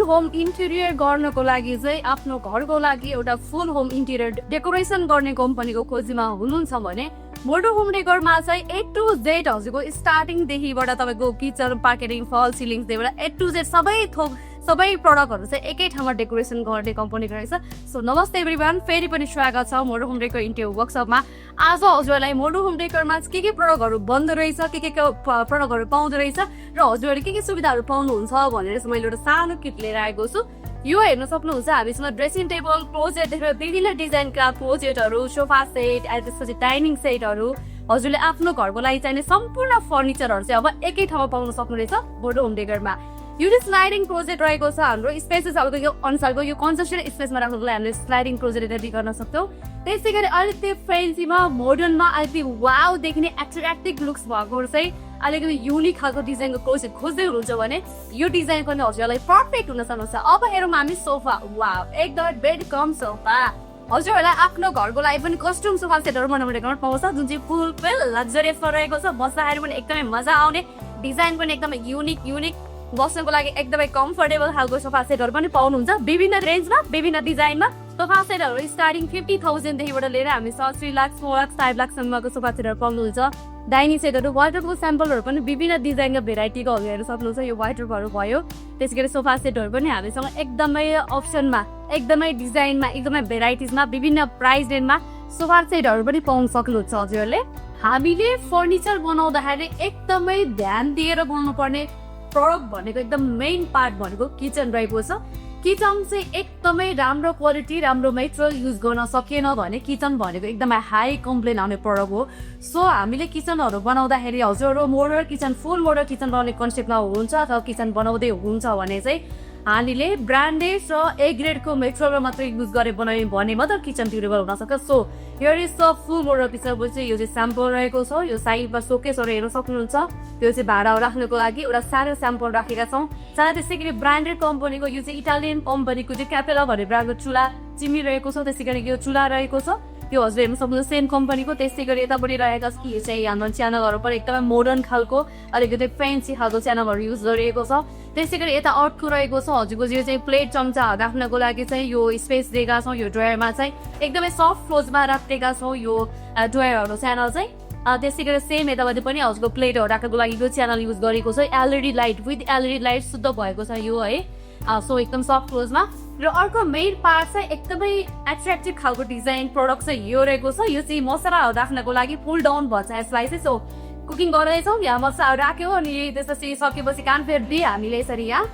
Home interior गर्नको लागि चाहिँ आफ्नो घरको लागि एउटा फुल होम इन्टेरियर डेकोरेसन गर्ने कम्पनीको खोजीमा हुनुहुन्छ भने मोडो होम डेकोरमा चाहिँ A to Z हजुरको स्टार्टिङदेखिबाट तपाईँको किचन पार्केटिङ फल सिलिङदेखिबाट A to Z सबै प्रडक्टहरू चाहिँ एकै ठाउँमा डेकोरेसन गर्ने कम्पनीको रहेछ। सो नमस्ते एभ्रिवान, फेरि पनि स्वागत छ मोडो होम डेकोर इन्टेरियर वर्कसपमा। आज हजुरहरूलाई मोडो होम डेकोरमा के प्रडक्टहरू बन्दो रहेछ, के प्रडक्टहरू पाउँदो रहेछ र हजुरहरूले के सुविधाहरू पाउनुहुन्छ भनेर चाहिँ मैले एउटा सानो किट लिएर आएको छु। यो हेर्न सक्नुहुन्छ हामीसँग ड्रेसिङ टेबल क्लोजेटदेखि विभिन्न डिजाइनका क्लोजेटहरू, सोफा सेट, त्यसपछि डाइनिङ सेटहरू, हजुरले आफ्नो घरको लागि चाहिने सम्पूर्ण फर्निचरहरू चाहिँ अब एकै ठाउँमा पाउन सक्नुहुनेछ मोडो होम डेकोरमा। यो चाहिँ स्लाइडिङ क्लोजेट रहेको छ। हाम्रो स्पेसेसहरूको यो अनुसारको यो कन्स्ट्रक्सन स्पेसमा राख्नुको लागि हामीले स्लाइडिङ क्लोजेट रेडी गर्न सक्छौँ। त्यसै गरी अलिकति फेन्सीमा मोडर्नमा अलिकति वाउ देखिने एट्र्याक्टिभ लुक्स भएको चाहिँ अलिकति युनिक खालको डिजाइनको क्लोजेट खोज्दै हुनुहुन्छ भने यो डिजाइन पनि हजुरलाई पर्फेक्ट हुन सक्नुहुन्छ। अब हेरौँ हामी सोफा। वाउ, एकदमै बेड कम सोफा। हजुरहरूलाई आफ्नो घरको लागि पनि कस्टम सोफा सेटहरू बनाउने पाउँछ जुन चाहिँ फुल लग्जरियसमा रहेको छ। बस्दाखेरि पनि एकदमै मजा आउने, डिजाइन पनि एकदमै युनिक, बस्नको लागि एकदमै कम्फर्टेबल खालको सोफा सेटहरू पनि पाउनुहुन्छ। विभिन्न रेन्जमा, विभिन्न डिजाइनमा सोफा सेटहरू स्टार्टिङ 50,000देखिबाट लिएर हामी 3 लाख, 4 लाख, 5 लाखसम्मको सोफा सेटहरू पाउनुहुन्छ। डाइनिङ सेटहरू, वार्डरोबको स्याम्पलहरू पनि विभिन्न डिजाइनको भेराइटीको हेर्न सक्नुहुन्छ। यो वार्डरोबहरू भयो, त्यसै गरी सोफा सेटहरू पनि हामीसँग एकदमै अप्सनमा, एकदमै डिजाइनमा, एकदमै भेराइटिजमा, विभिन्न प्राइस रेन्जमा सोफा सेटहरू पनि पाउन सक्नुहुन्छ हजुरहरूले। हामीले फर्निचर बनाउँदाखेरि एकदमै ध्यान दिएर बनाउनुपर्ने प्रडक्ट भनेको एकदम मेन पार्ट भनेको किचन रहेको छ। किचन चाहिँ एकदमै राम्रो क्वालिटी, राम्रो मेटेरियल युज गर्न सकिएन भने किचन भनेको एकदमै हाई कम्प्लेन आउने प्रडक्ट हो। सो हामीले किचनहरू बनाउँदाखेरि हजुरहरू मोडलर किचन, फुल मोडलर किचन बनाउने कन्सेप्टमा हुनुहुन्छ अथवा किचन बनाउँदै हुन्छ भने चाहिँ हामीले ब्रान्डेड र A ग्रेडको मेटेरियल मात्रै युज गरे बनायो भने मात्र किचन ड्युरेबल हुन सक्छ। So here is the full modular kitchen चाहिँ यो चाहिँ स्याम्पल रहेको छ। यो साइडमा सोकेसहरू हेर्न सक्नुहुन्छ। त्यो चाहिँ भाडाहरू राख्नुको लागि एउटा सानो स्याम्पल राखेका छौँ। साथै त्यसै गरी ब्रान्डेड कम्पनीको यो चाहिँ इटालियन कम्पनीको चाहिँ क्यापेला भन्ने ब्रान्डको चुला चिमी रहेको छ। त्यसै गरी यो चुला रहेको छ, त्यो हजुर हेर्न सक्नुहुन्छ सेम कम्पनीको। त्यसै गरी यतापट्टि रहेका छ यो चाहिँ हाम्रो च्यानलहरू पनि एकदमै मोडर्न खालको, अलिकति फेन्सी खालको च्यानलहरू युज गरिएको छ। त्यसै गरी यता अर्को रहेको छ हजुरको यो चाहिँ प्लेट चम्चा राख्नको लागि चाहिँ यो स्पेस दिएका छौँ। यो ड्रयरमा चाहिँ एकदमै सफ्ट क्लोजमा राखेका छौँ यो ड्रयरहरू च्यानल चाहिँ। त्यसै गरी सेम यतापट्टि पनि हजुरको प्लेटहरू राख्नको लागि यो च्यानल युज गरेको छ। LED light with LED light शुद्ध भएको छ यो है। सो एकदम सफ्ट क्लोजमा। र अर्को मेन पार्ट चाहिँ एकदमै एट्र्याक्टिभ खालको डिजाइन प्रडक्ट चाहिँ यो रहेको छ। यो चाहिँ मसलाहरू राख्नको लागि पुल डाउन भन्छ यसलाई चाहिँ। सो कुकिङ गर्दैछौँ, यहाँ मसलाहरू राख्यो अनि त्यसपछि सकेपछि कान फेर्दै हामीले यसरी यहाँ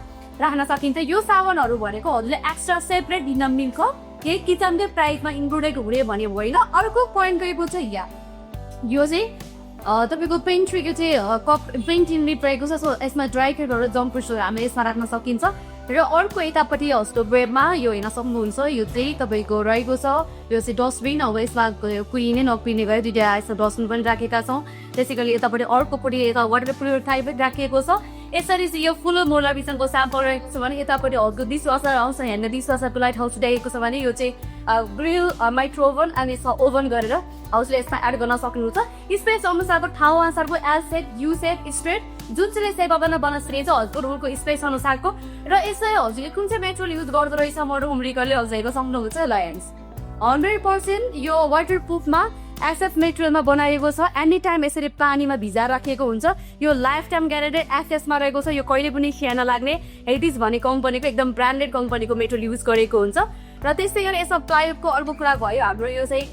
राख्न सकिन्छ। यो सामानहरू भनेको हजुरले एक्स्ट्रा सेपरेट दिन मिल्छ, यही किचनकै प्राइसमा इन्क्लुडेड हुने भने होइन। अर्को पोइन्ट गएको छ यहाँ, यो चाहिँ तपाईँको पेन्ट्रीको चाहिँ कप पेन्ट युनिट रहेको छ। सो यसमा ड्राई केकहरू, जम्पर्सहरू हामीले यसमा राख्न सकिन्छ। र अर्को यतापट्टि हजुरको वेबमा यो हेर्न सक्नुहुन्छ, यो चाहिँ तपाईँको रहेको छ यो चाहिँ डस्टबिन। अब यसमा कुहिने नकुहिने गयो दुईवटा यस्तो डस्टबिन पनि राखेका छौँ। त्यसै गरी यतापट्टि अर्कोपट्टि यता वाटर प्युरिफायर पनि राखिएको छ। यसरी चाहिँ यो फुल मोडलर किचनको स्याम्पल रहेको छ भने यतापट्टि हजुरको डिसवासर आउँछ। हेर्न डिसवासरको लाइट हाउस उठाइएको छ भने यो चाहिँ ग्रिल, माइक्रो ओभन अनि ओभन गरेर हाउसले यसमा एड गर्न सक्नुहुन्छ। स्पेस अनुसारको ठाउँ अनुसारको L set, you set, straight जुन चाहिँ सेप बन्न सकिन्छ हजुरको रुमको स्पेस अनुसारको। र यसै हजुरले कुन चाहिँ मेटेरियल युज गर्दो रहेछ मोडो होम डेकोरले हजुर हेर्न सक्नुहुन्छ। लायन्स 100% यो वाटर प्रुफमा SF मेटेरियलमा बनाइएको छ। एनी टाइम यसरी पानीमा भिजाएर राखिएको हुन्छ। यो लाइफ टाइम ग्यारेन्टेड FSमा रहेको छ। यो कहिले पनि खिया नलाग्ने हेरिटेज भन्ने कम्पनीको एकदम ब्रान्डेड कम्पनीको मेटेरियल युज गरेको हुन्छ। र त्यसै गरी यसमा प्लाइवुडको अर्को कुरा भयो हाम्रो यो चाहिँ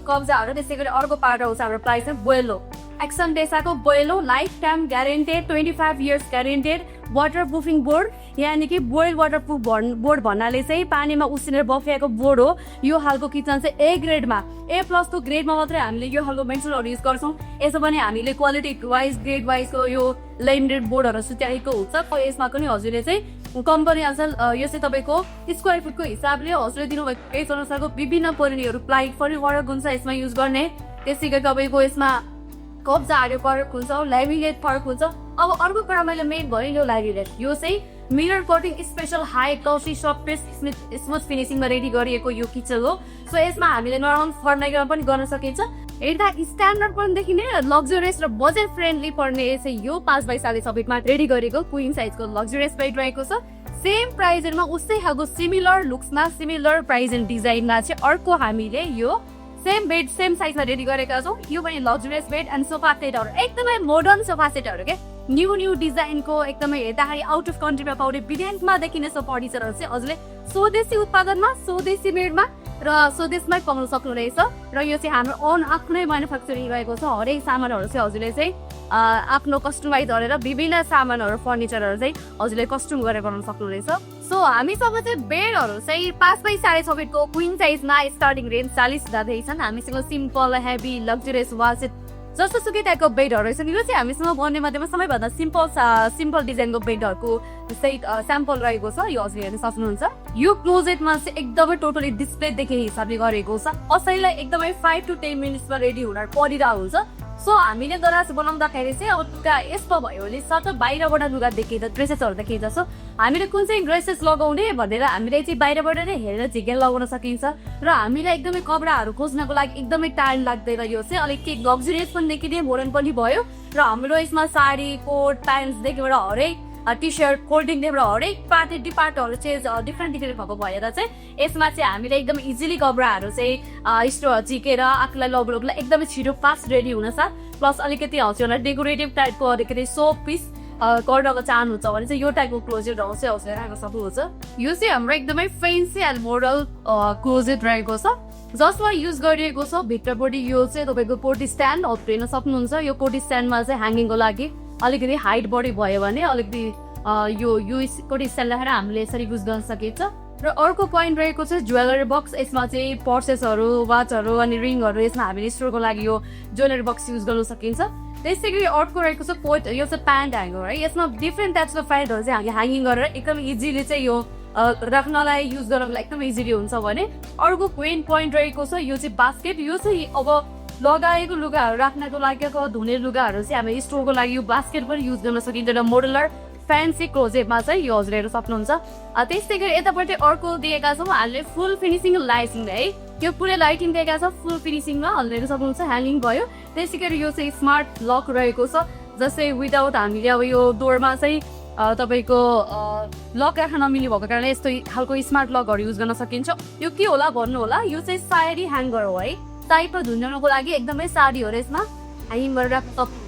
कब्जाहरू। त्यसै गरी अर्को पार्ट आउँछ हाम्रो प्लाइ चाहिँ बोइलो, एक्सन डेसाको बोइलो, life time guaranteed, 25 years guaranteed water proofing board. यानि कि बोइल वाटर प्रुफ बोर्ड भन्नाले चाहिँ पानीमा उसिनेर बफिएको बोर्ड हो। यो खालको किचन चाहिँ A ग्रेडमा, A+ को ग्रेडमा मात्रै हामीले यो खालको मेटेरियलहरू युज गर्छौँ। यसो पनि हामीले क्वालिटी वाइज, ग्रेड वाइजको यो लेमिनेटेड बोर्डहरू सुत्याएको हुन्छ। यसमा पनि हजुरले चाहिँ कम्पनी अनुसार यो चाहिँ तपाईँको स्क्वायर फुटको हिसाबले हजुरले दिनुभएको पेज अनुसारको विभिन्न परिणीहरू प्लाइ पनि फरक हुन्छ यसमा युज गर्ने। त्यसै गरी तपाईँको यसमा कब्जाहरू फरक हुन्छ, ल्यामिनेट फरक हुन्छ। अब अर्को कुरा मैले मेन भने यो ल्यामिनेट, यो चाहिँ mirror coating special high glossy software smooth फिनिसिङमा रेडी गरिएको यो किचन हो। सो यसमा हामीले नर्मल फर्निचर पनि गर्न सकिन्छ। हेर्दा स्ट्यान्डर्ड पनि देखिने लग्जरियस र बजेट फ्रेन्डली पर्ने चाहिँ यो 5x7 सब्जेक्टमा रेडी गरेको क्वीन साइजको लग्जरियस बेड रहेको छ। सेम प्राइजमा उस्तै खालको सिमिलर लुक्समा सिमिलर प्राइज एन्ड डिजाइनमा चाहिँ अर्को हामीले यो सेम बेड सेम साइजमा रेडी गरेका छौँ। यो पनि लग्जरियस बेड एन्ड सोफा सेटहरू एकदमै मोडर्न सोफा सेटहरू के न्यू डिजाइनको एकदमै हेर्दाखेरि आउट अफ कन्ट्रीमा पाउने विदेशमा देखिने सो फर्निचरहरू चाहिँ हजुरले स्वदेशी उत्पादनमा स्वदेशी मेडमा र स्वदेशमै पाउन सक्नुहुनेछ। र यो चाहिँ हाम्रो ओन आफ्नै म्यानुफ्याक्चरिङ रहेको छ। हरेक सामानहरू चाहिँ हजुरले चाहिँ आफ्नो कस्टमाइज गरेर विभिन्न सामानहरू फर्निचरहरू चाहिँ हजुरले कस्टम गरेर बनाउन सक्नुहुनेछ। सो हामीसँग चाहिँ बेडहरू चाहिँ 5 बाई 6.5 फिटको क्विन साइजमा स्टार्टिङ रेन्ज 40 हुँदैछन्। हामीसँग सिम्पल हेभी लग्जरियस वाल जस्तो सुकै टाइपको बेडहरू छन्। यो चाहिँ हामीसँग बन्ने मध्येमा सबैभन्दा सिम्पल डिजाइनको बेडहरूको चाहिँ स्याम्पल रहेको छ। यो हजुर हेर्न सक्नुहुन्छ। यो क्लोजेटमा चाहिँ एकदमै टोटली डिस्प्ले देख्ने हिसाबले गरेको छ। कसैलाई एकदमै 5 to 10 मिनट्समा रेडी हुन परिरहेको हुन्छ। सो हामीले दराज बनाउँदाखेरि चाहिँ अब लुगा यस्तो भयो भने सबै बाहिरबाट लुगा देखिन्छ ड्रेसेसहरू देखिन्छ। सो हामीले कुन चाहिँ ड्रेसेस लगाउने भनेर हामीले चाहिँ बाहिरबाट नै हेरेर झिकेर लगाउन सकिन्छ। र हामीलाई एकदमै कपडाहरू खोज्नको लागि एकदमै टाइम लाग्दैन। यो चाहिँ अलिक केही लग्जरियस पनि देखिने मोडर्न पनि भयो। र हाम्रो यसमा साडी कोट प्यान्ट्सदेखिबाट हरेक टी सर्ट कोल्डिङदेखिबाट हरेक डिपार्टहरू चाहिँ डिफ्रेन्ट भएको भएर चाहिँ यसमा चाहिँ हामीले एकदम इजिली कपडाहरू चाहिँ झिकेर आफूलाई लगेर एकदमै छिटो फास्ट रेडी हुनछ। प्लस अलिकति हजुरलाई डेकोरेटिभ टाइपको अलिकति सो पिस गर्नको चाहनुहुन्छ भने चाहिँ यो टाइपको क्लोजेटहरू चाहिँ हजुर राख्न सक्नुहुन्छ। यो चाहिँ हाम्रो एकदमै फेन्सी एन्ड मोडल क्लोजेट रहेको छ जसमा युज गरिएको छ। भित्रपट्टि यो चाहिँ तपाईँको कोटी स्ट्यान्ड हेर्न सक्नुहुन्छ। यो कोटी स्ट्यान्डमा चाहिँ ह्याङ्गिङको लागि अलिकति हाइट बढी भयो भने अलिकति यो कोटी स्ट्यान्ड राखेर हामीले यसरी युज गर्न सकिन्छ। र अर्को पोइन्ट रहेको छ ज्वेलरी बक्स। यसमा चाहिँ पर्सेसहरू वाचहरू अनि रिङहरू यसमा हामीले स्टोरको लागि यो ज्वेलरी बक्स युज गर्न सकिन्छ। त्यसै गरी अर्को रहेको छ कोट। यो चाहिँ प्यान्ट ह्याङ्गर है। यसमा डिफ्रेन्ट टाइप्सको प्यान्टहरू चाहिँ हामी ह्याङ्गिङ गरेर एकदम इजिली चाहिँ यो राख्नलाई युज गर्नको लागि एकदम इजिली हुन्छ भने अर्को मेन पोइन्ट रहेको छ यो चाहिँ बास्केट। यो चाहिँ अब लगाएको लुगाहरू राख्नको लागि धुने लुगाहरू चाहिँ हामी स्टोरको लागि यो बास्केट पनि युज गर्न सकिन्छ। र मोडुलर फ्यान्सी क्लोजेटमा चाहिँ यो हजुर हेर्न सक्नुहुन्छ। त्यस्तै गरी यतापट्टि अर्को दिएका छौँ हामीले फुल फिनिसिङ लाइटिङ है। यो पुरै लाइटिङ दिएका छ फुल फिनिसिङमा हजुर हेर्न सक्नुहुन्छ। ह्याङ्गिङ भयो। त्यसै गरी यो चाहिँ स्मार्ट लक रहेको छ जस्तै विदाउट हामीले अब यो डोरमा चाहिँ तपाईँको लक राख्न नमिल्ने भएको कारणले यस्तो खालको स्मार्ट लकहरू युज गर्न सकिन्छ। यो के होला भन्नु होला। यो चाहिँ साडी ह्याङ्गर हो है। टाइपमा धुनको लागि एकदमै साडीहरू यसमा ह्याङ्गिङ गरेर राख्न सक्नुहुन्छ।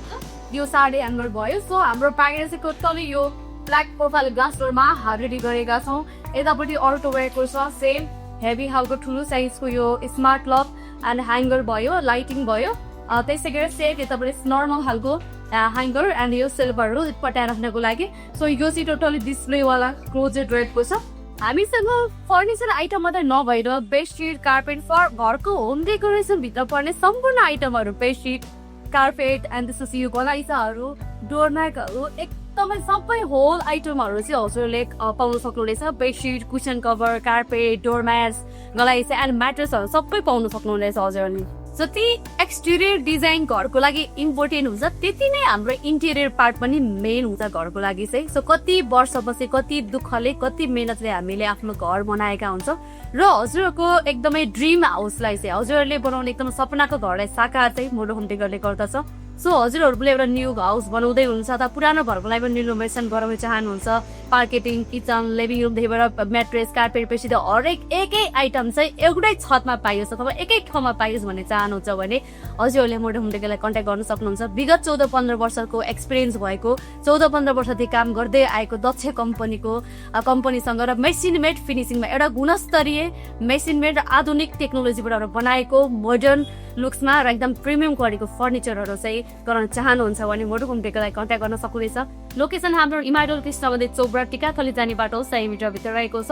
यो साडी ह्याङ्गर भयो। सो हाम्रो प्याकेज चाहिँ टोटली यो ब्ल्याक प्रोफाइल ग्लास डोरमा रेडी गरेका छौँ। यतापट्टि अर्को रहेको छ सेम हेभी खालको ठुलो साइजको यो स्मार्ट लक एन्ड ह्याङ्गर भयो लाइटिङ भयो। त्यसै गरी सेट यतापट्टि नर्मल खालको ह्याङ्गर एन्ड यो सिल्भरहरू पट्याएर राख्नको लागि। सो यो चाहिँ टोटली डिस्प्लेवाला क्लोजेट रहेको छ। हामीसँग फर्निचर आइटम मात्रै नभएर बेडसिट कार्पेट फर घरको होम डेकोरेसन भित्र पर्ने सम्पूर्ण आइटमहरू बेडसिट कार्पेट एन्ड त्यसपछि यो गलाइसाहरू डोरम्याटहरू एकदमै सबै होल आइटमहरू चाहिँ हजुरले पाउन सक्नुहुनेछ। Bedsheet cushion cover carpet doormats गलाइसा एन्ड म्याट्रेसहरू सबै पाउन सक्नुहुनेछ हजुरले। जति एक्सटेरियर डिजाइन घरको लागि इम्पोर्टेन्ट हुन्छ त्यति नै हाम्रो इन्टेरियर पार्ट पनि मेन हुन्छ घरको लागि चाहिँ। सो कति वर्षपछि कति दुःखले कति मेहनतले हामीले आफ्नो घर बनाएका हुन्छौँ र हजुरहरूको एकदमै ड्रिम हाउसलाई चाहिँ हजुरहरूले बनाउने एकदम सपनाको घरलाई साकार चाहिँ मोडो होम डेकोरले गर्दछ। सो हजुरहरूले एउटा न्यू हाउस बनाउँदै हुनुहुन्छ अथवा पुरानो घरको लागि पनि रिनोभेसन गराउन चाहनुहुन्छ। पार्केटिङ किचन लिभिङ रुमदेखिबाट म्याट्रेस कार्पेट पेसित हरेक एकै आइटम चाहिँ एउटै छतमा पाइयोस् अथवा एकै ठाउँमा पाइयोस् भन्ने चाहनुहुन्छ भने हजुरहरूले मोडो होम डेकोरलाई कन्ट्याक्ट गर्न सक्नुहुन्छ। विगत 14-15 वर्षको एक्सपिरियन्स भएको 14-15 वर्षदेखि काम गर्दै आएको दक्ष कम्पनीसँग र मेसिन मेड फिनिसिङमा एउटा गुणस्तरीय मेसिन मेड र आधुनिक टेक्नोलोजीबाट बनाएको मोडर्न लुक्समा र एकदम प्रिमियम क्वालिटीको फर्निचरहरू चाहिँ गर्न चाहनुहुन्छ भने मोडो होम डेकोरलाई कन्ट्याक्ट गर्न सक्नुहुनेछ। लोकेसन हाम्रो इमाडोल कृष्ण मन्दिर चौबरा टिकाथली जाने बाटो 100 मिटरभित्र रहेको छ।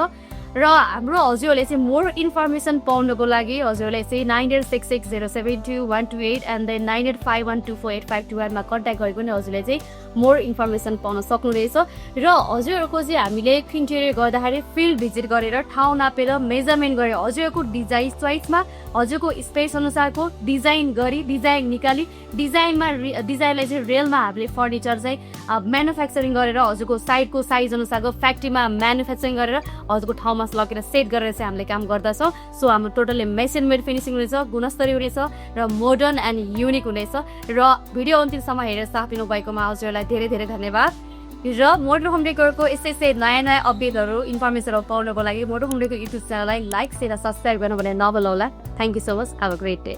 र हाम्रो हजुरहरूले चाहिँ मोर इन्फर्मेसन पाउनको लागि हजुरहरूले चाहिँ 9866072128 एन्ड देन 9851248521 मा कन्ट्याक्ट गरेको नि हजुरले चाहिँ मोर इन्फर्मेसन पाउन सक्नुहुनेछ। र हजुरहरूको चाहिँ हामीले इन्टेरियर गर्दाखेरि फिल्ड भिजिट गरेर ठाउँ नापेर मेजरमेन्ट गरेर हजुरहरूको डिजाइन चोइसमा हजुरको स्पेस अनुसारको डिजाइन गरी डिजाइन निकाली डिजाइनलाई चाहिँ रियलमा हामीले फर्निचर चाहिँ म्यानुफ्याक्चरिङ गरेर हजुरको साइडको साइज अनुसारको फ्याक्ट्रीमा म्यानुफ्याक्चरिङ गरेर हजुरको ठाउँमा लगेर सेट गरेर चाहिँ हामीले काम गर्दछौँ। सो हाम्रो टोटली मेसिन मेड फिनिसिङ हुनेछ गुणस्तरीय हुनेछ र मोडर्न एन्ड युनिक हुनेछ। र भिडियो अन्तिमसम्म हेरेर साथ दिनु भएकोमा हजुरलाई धेरै धेरै धन्यवाद। र मोडुलर होम डेकोरको यस्तै नयाँ अपडेटहरू इन्फर्मेसनहरू पाउनको लागि मोडुलर होम डेकोर युट्युब च्यानललाई लाइक शेयर र सब्सक्राइब गर्नु भने नभुल्नुहोला thank you so much have a great day